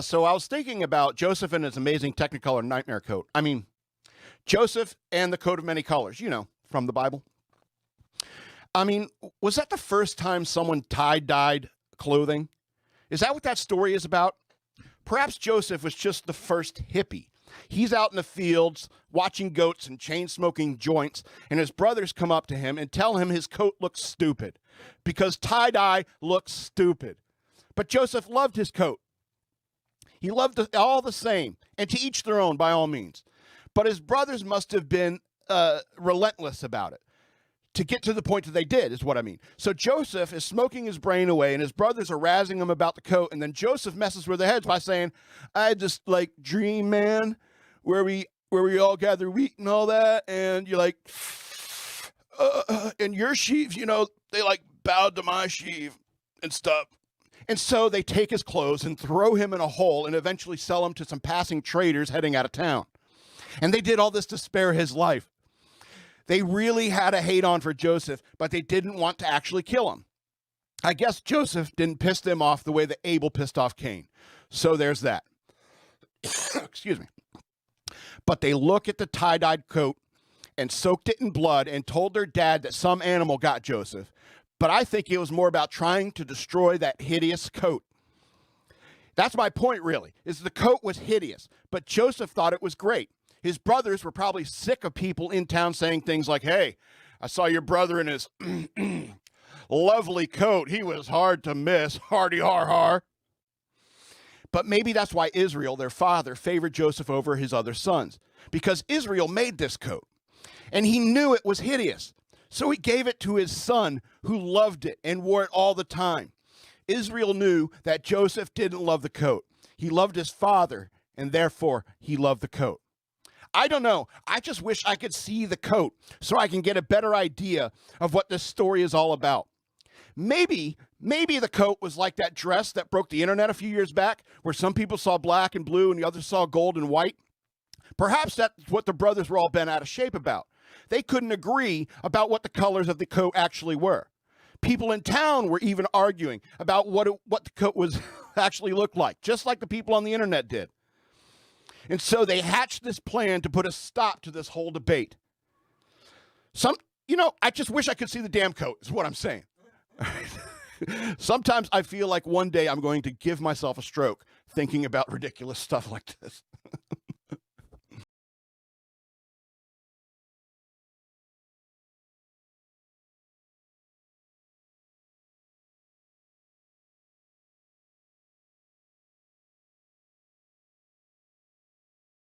So I was thinking about Joseph and his amazing Technicolor nightmare coat. I mean, Joseph and the coat of many colors, you know, from the Bible. I mean, was that the first time someone tie-dyed clothing? Is that what that story is about? Perhaps Joseph was just the first hippie. He's out in the fields watching goats and chain-smoking joints, and his brothers come up to him and tell him his coat looks stupid because tie-dye looks stupid. But Joseph loved his coat. He loved it all the same, and to each their own, by all means. But his brothers must have been relentless about it to get to the point that they did, is what I mean. So Joseph is smoking his brain away, and his brothers are razzing him about the coat, and then Joseph messes with their heads by saying, I just like dream, man, where we all gather wheat and all that, and you're like, and your sheaves, you know, they like bowed to my sheave and stuff. And so they take his clothes and throw him in a hole and eventually sell him to some passing traders heading out of town. And they did all this to spare his life. They really had a hate on for Joseph, but they didn't want to actually kill him. I guess Joseph didn't piss them off the way that Abel pissed off Cain. So there's that. Excuse me. But they look at the tie-dyed coat and soaked it in blood and told their dad that some animal got Joseph. But I think it was more about trying to destroy that hideous coat. That's my point, really, is the coat was hideous, but Joseph thought it was great. His brothers were probably sick of people in town saying things like, hey, I saw your brother in his lovely coat. He was hard to miss. Hardy har har. But maybe that's why Israel, their father, favored Joseph over his other sons, because Israel made this coat, and he knew it was hideous. So he gave it to his son, who loved it and wore it all the time. Israel knew that Joseph didn't love the coat. He loved his father, and therefore he loved the coat. I don't know. I just wish I could see the coat so I can get a better idea of what this story is all about. Maybe the coat was like that dress that broke the internet a few years back, where some people saw black and blue and the others saw gold and white. Perhaps that's what the brothers were all bent out of shape about. They couldn't agree about what the colors of the coat actually were. People in town were even arguing about what the coat was actually looked like, just like the people on the internet did. And so they hatched this plan to put a stop to this whole debate. I just wish I could see the damn coat, is what I'm saying. Sometimes I feel like one day I'm going to give myself a stroke thinking about ridiculous stuff like this.